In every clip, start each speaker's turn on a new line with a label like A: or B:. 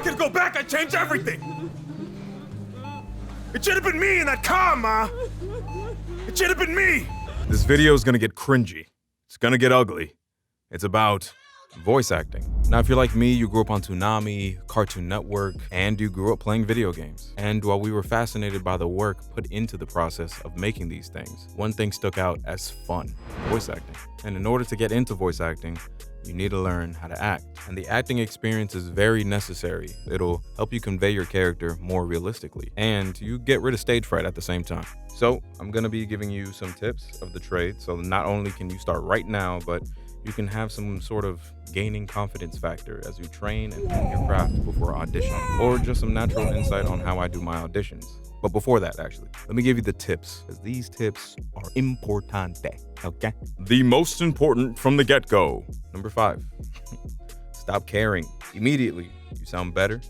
A: I could go back, I'd change everything. It should have been me in that car, Ma. It should have been me. This video is gonna get cringy. It's gonna get ugly. It's about voice acting. Now, if you're like me, you grew up on Toonami, Cartoon Network, and you grew up playing video games. And while we were fascinated by the work put into the process of making these things, one thing stuck out as fun: voice acting. And in order to get into voice acting, you need to learn how to act. And the acting experience is very necessary. It'll help you convey your character more realistically, and you get rid of stage fright at the same time. So I'm gonna be giving you some tips of the trade, so not only can you start right now, but you can have some sort of gaining confidence factor as you train and hone your craft before auditioning, or just some natural insight on how I do my auditions. But before that, actually, let me give you the tips, because these tips are importante, okay? The most important from the get-go. Number 5, stop caring. Immediately, you sound better.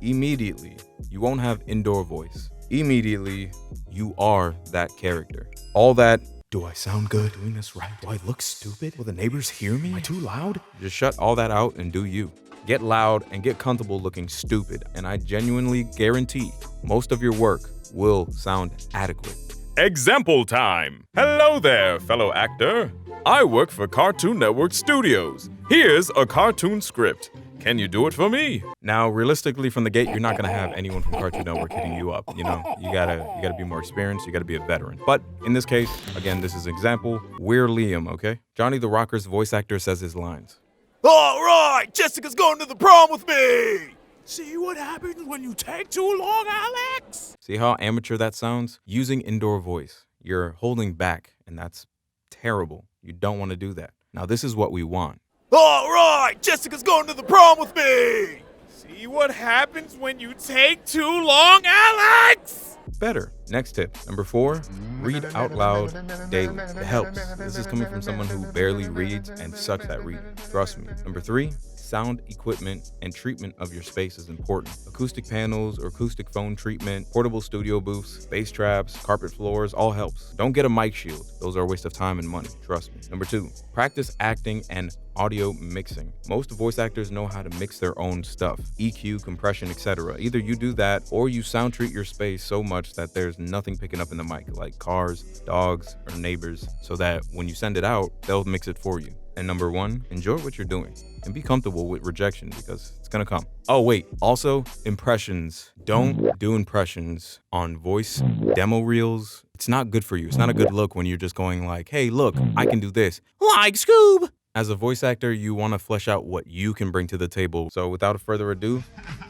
A: Immediately, you won't have indoor voice. Immediately, you are that character. All that, do I sound good doing this right? Do I look stupid? Will the neighbors hear me? Am I too loud? Just shut all that out and do you. Get loud and get comfortable looking stupid, and I genuinely guarantee most of your work will sound adequate. Example time! Hello there, fellow actor. I work for Cartoon Network Studios. Here's a cartoon script. Can you do it for me? Now, realistically, from the gate, you're not gonna have anyone from Cartoon Network hitting you up. You know, you gotta be more experienced. You gotta be a veteran. But in this case, again, this is an example. We're Liam, okay? Johnny the Rocker's voice actor says his lines. All right, Jessica's going to the prom with me. See what happens when you take too long, Alex? See how amateur that sounds? Using indoor voice. You're holding back, and that's terrible. You don't want to do that. Now, this is what we want. All right, Jessica's going to the prom with me. See what happens when you take too long, Alex? Better. Next tip. Number 4, read out loud daily. It helps. This is coming from someone who barely reads and sucks at reading. Trust me. Number 3, sound equipment and treatment of your space is important. Acoustic panels or acoustic phone treatment, portable studio booths, bass traps, carpet floors, all helps. Don't get a mic shield. Those are a waste of time and money, trust me. Number 2, practice acting and audio mixing. Most voice actors know how to mix their own stuff, EQ, compression, etc. Either you do that or you sound treat your space so much that there's nothing picking up in the mic, like cars, dogs, or neighbors, so that when you send it out, they'll mix it for you. And number 1, enjoy what you're doing and be comfortable with rejection, because it's gonna come. Oh wait, also impressions. Don't do impressions on voice demo reels. It's not good for you. It's not a good look when you're just going like, hey, look, I can do this. Like Scoob. As a voice actor, you want to flesh out what you can bring to the table. So without further ado,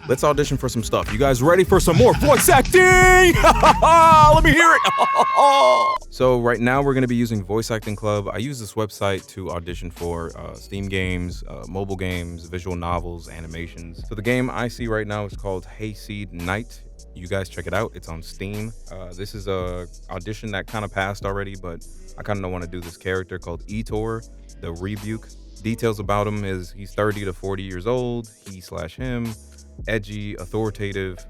A: let's audition for some stuff. You guys ready for some more voice acting? Let me hear it. So right now we're going to be using Voice Acting Club. I use this website to audition for Steam games, mobile games, visual novels, animations. So the game I see right now is called Hayseed Night. You guys check it out. It's on Steam. This is a audition that kind of passed already, but I kind of don't want to do this character called Etor, the Rebuke. Details about him is he's 30 to 40 years old, he/him, edgy, authoritative,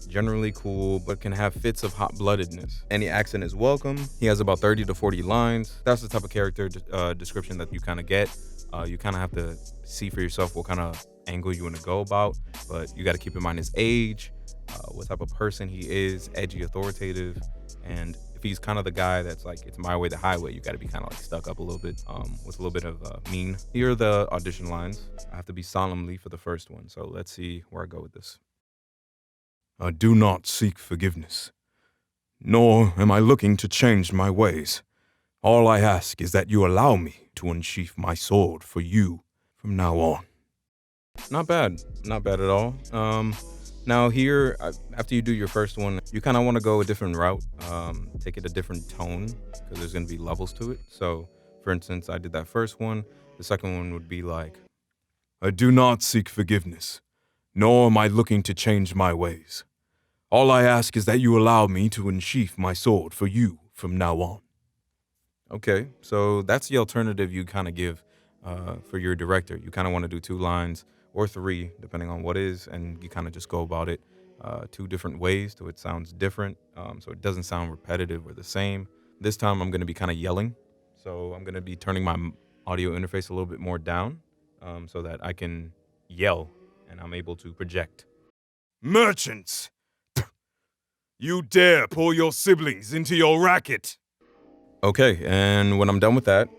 A: generally cool, but can have fits of hot-bloodedness. Any accent is welcome. He has about 30 to 40 lines. That's the type of character description that you kind of get. You kind of have to see for yourself what kind of angle you want to go about, but you got to keep in mind his age, what type of person he is, edgy, authoritative, and if he's kind of the guy that's like, it's my way, the highway, you got to be kind of like stuck up a little bit, with a little bit of mean. Here are the audition lines. I have to be solemnly for the first one, so let's see where I go with this. I do not seek forgiveness, nor am I looking to change my ways. All I ask is that you allow me to unsheath my sword for you from now on. Not bad at all. Now here, after you do your first one, you kind of want to go a different route, take it a different tone, because there's going to be levels to it. So, for instance, I did that first one. The second one would be like, I do not seek forgiveness, nor am I looking to change my ways. All I ask is that you allow me to unsheath my sword for you from now on. Okay, so that's the alternative you kind of give for your director. You kind of want to do 2 lines or 3, depending on what is, and you kind of just go about it 2 different ways so it sounds different, so it doesn't sound repetitive or the same. This time I'm going to be kind of yelling, so I'm going to be turning my audio interface a little bit more down so that I can yell and I'm able to project. Merchants! You dare pull your siblings into your racket? Okay, and when I'm done with that,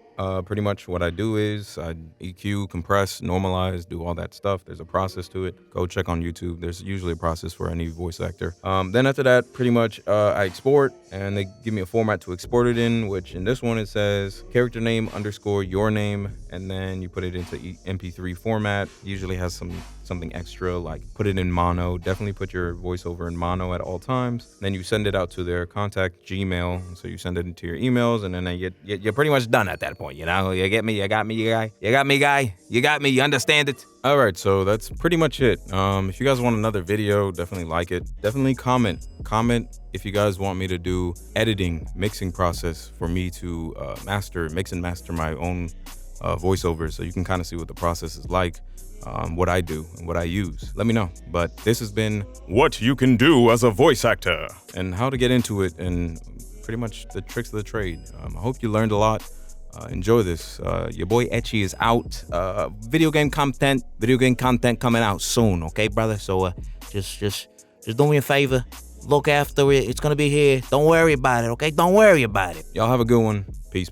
A: pretty much what I do is I EQ, compress, normalize, do all that stuff. There's a process to it. Go check on YouTube. There's usually a process for any voice actor. Then after that, pretty much I export, and they give me a format to export it in, which in this one it says character name _ your name, and then you put it into MP3 format. Usually has something extra, like put it in mono. Definitely put your voiceover in mono at all times. Then you send it out to their contact Gmail. So you send it into your emails, and then you're pretty much done at that point. You know, you get me, you got me, you got me, guy, you got me, you understand it. All right, so that's pretty much it. If you guys want another video, definitely like it. Definitely comment if you guys want me to do editing, mixing process for me to mix and master my own voiceovers, so you can kind of see what the process is like. What I do and what I use. Let me know. But this has been what you can do as a voice actor and how to get into it and pretty much the tricks of the trade. I hope you learned a lot. Enjoy this. Your boy Ecchi is out. Video game content coming out soon, okay, brother? So just do me a favor. Look after it. It's gonna be here. Don't worry about it, okay? Don't worry about it. Y'all have a good one. Peace.